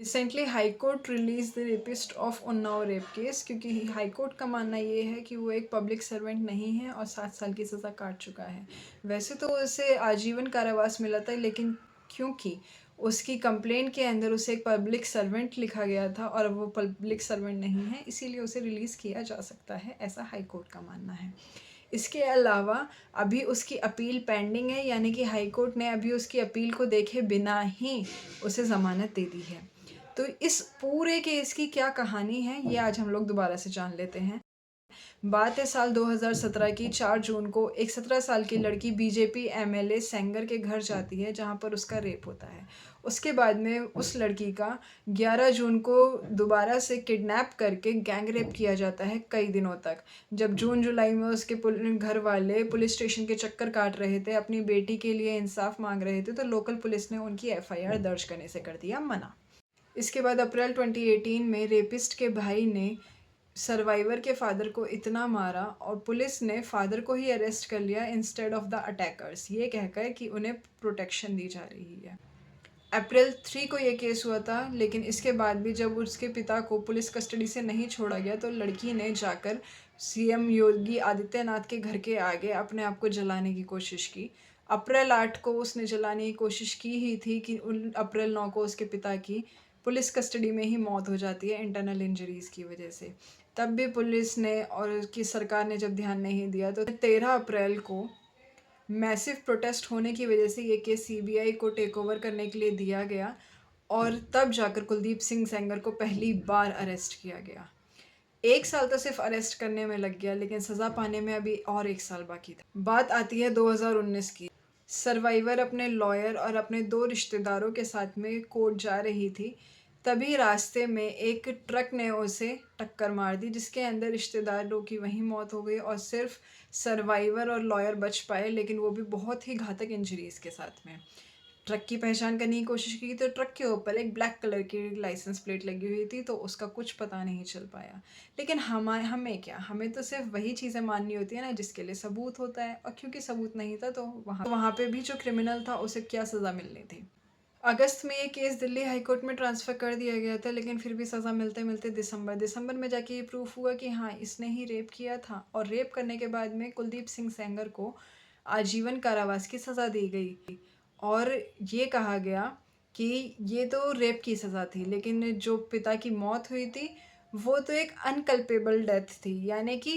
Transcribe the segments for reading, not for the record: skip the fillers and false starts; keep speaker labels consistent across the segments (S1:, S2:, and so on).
S1: Recently high court release the rapist of Unnao rape case, क्योंकि high court का मानना ये है कि वो एक पब्लिक सर्वेंट नहीं है और 7 साल की सज़ा काट चुका है। वैसे तो उसे आजीवन कारावास मिला था, लेकिन क्योंकि उसकी कंप्लेंट के अंदर उसे एक पब्लिक सर्वेंट लिखा गया था और वो पब्लिक सर्वेंट नहीं है, इसीलिए उसे रिलीज़ किया जा सकता है, ऐसा हाई कोर्ट का मानना है। इसके अलावा अभी उसकी अपील पेंडिंग है, यानी कि हाई कोर्ट ने अभी उसकी अपील को देखे बिना ही उसे ज़मानत दे दी है। तो इस पूरे केस की क्या कहानी है, ये आज हम लोग दोबारा से जान लेते हैं। बात है साल 2017 की। 4 जून को एक 17 साल की लड़की बीजेपी एमएलए सेंगर के घर जाती है, जहां पर उसका रेप होता है। उसके बाद में उस लड़की का 11 जून को दोबारा से किडनैप करके गैंग रेप किया जाता है कई दिनों तक। जब जून जुलाई में उसके घर वाले पुलिस स्टेशन के चक्कर काट रहे थे, अपनी बेटी के लिए इंसाफ मांग रहे थे, तो लोकल पुलिस ने उनकी एफआईआर दर्ज करने से कर दिया मना। इसके बाद अप्रैल 2018 में रेपिस्ट के भाई ने सर्वाइवर के फादर को इतना मारा और पुलिस ने फादर को ही अरेस्ट कर लिया इंस्टेड ऑफ द अटैकर्स, ये कहकर कि उन्हें प्रोटेक्शन दी जा रही है। अप्रैल 3 को ये केस हुआ था, लेकिन इसके बाद भी जब उसके पिता को पुलिस कस्टडी से नहीं छोड़ा गया, तो लड़की ने जाकर सीएम योगी आदित्यनाथ के घर के आगे अपने आप को जलाने की कोशिश की। अप्रैल 8 को उसने जलाने की कोशिश की ही थी कि अप्रैल 9 को उसके पिता की पुलिस कस्टडी में ही मौत हो जाती है इंटरनल इंजरीज़ की वजह से। तब भी पुलिस ने और उसकी सरकार ने जब ध्यान नहीं दिया, तो 13 अप्रैल को मैसिव प्रोटेस्ट होने की वजह से ये केस सीबीआई को टेक ओवर करने के लिए दिया गया और तब जाकर कुलदीप सिंह सेंगर को पहली बार अरेस्ट किया गया। 1 साल तो सिर्फ अरेस्ट करने में लग गया, लेकिन सज़ा पाने में अभी और 1 साल बाकी था। बात आती है 2019 की। सर्वाइवर अपने लॉयर और अपने 2 रिश्तेदारों के साथ में कोर्ट जा रही थी, तभी रास्ते में एक ट्रक ने उसे टक्कर मार दी, जिसके अंदर रिश्तेदारों की वहीं मौत हो गई और सिर्फ सर्वाइवर और लॉयर बच पाए, लेकिन वो भी बहुत ही घातक इंजरीज़ के साथ में। ट्रक की पहचान करने की कोशिश की तो ट्रक के ऊपर एक ब्लैक कलर की लाइसेंस प्लेट लगी हुई थी, तो उसका कुछ पता नहीं चल पाया। लेकिन हमें क्या, हमें तो सिर्फ वही चीज़ें माननी होती है ना जिसके लिए सबूत होता है, और क्योंकि सबूत नहीं था तो वहाँ पे भी जो क्रिमिनल था उसे क्या सज़ा मिलनी थी। अगस्त में ये केस दिल्ली हाई कोर्ट में ट्रांसफ़र कर दिया गया था, लेकिन फिर भी सज़ा मिलते-मिलते दिसंबर में जाके ये प्रूफ हुआ कि हाँ, इसने ही रेप किया था, और रेप करने के बाद में कुलदीप सिंह सेंगर को आजीवन कारावास की सज़ा दी गई। और ये कहा गया कि ये तो रेप की सज़ा थी, लेकिन जो पिता की मौत हुई थी, वो तो एक अनकल्पेबल डेथ थी, यानी कि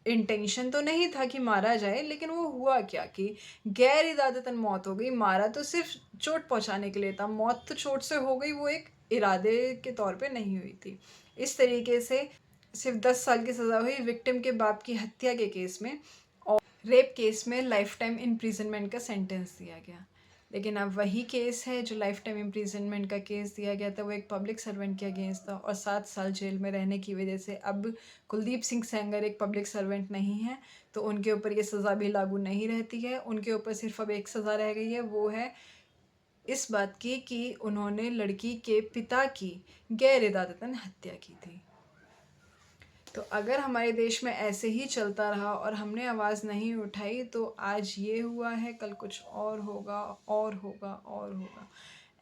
S1: इंटेंशन तो नहीं था कि मारा जाए, लेकिन वो हुआ क्या कि गैर इरादतन मौत हो गई। मारा तो सिर्फ चोट पहुंचाने के लिए था, मौत तो चोट से हो गई, वो एक इरादे के तौर पे नहीं हुई थी। इस तरीके से सिर्फ 10 साल की सज़ा हुई विक्टिम के बाप की हत्या के केस में, और रेप केस में लाइफ टाइम इम्प्रिजनमेंट का सेंटेंस दिया गया। लेकिन अब वही केस है जो लाइफ टाइम इम्प्रिजनमेंट का केस दिया गया था, वो एक पब्लिक सर्वेंट के अगेंस्ट था, और 7 साल जेल में रहने की वजह से अब कुलदीप सिंह सेंगर एक पब्लिक सर्वेंट नहीं है, तो उनके ऊपर ये सज़ा भी लागू नहीं रहती है। उनके ऊपर सिर्फ अब एक सज़ा रह गई है, वो है इस बात की कि उन्होंने लड़की के पिता की गैर इरादतन हत्या की थी। तो अगर हमारे देश में ऐसे ही चलता रहा और हमने आवाज़ नहीं उठाई, तो आज ये हुआ है, कल कुछ और होगा और होगा और होगा।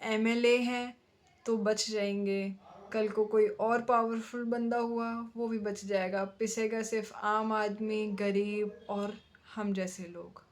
S1: एमएलए हैं तो बच जाएंगे, कल को कोई और पावरफुल बंदा हुआ वो भी बच जाएगा, पिसेगा सिर्फ आम आदमी, गरीब और हम जैसे लोग।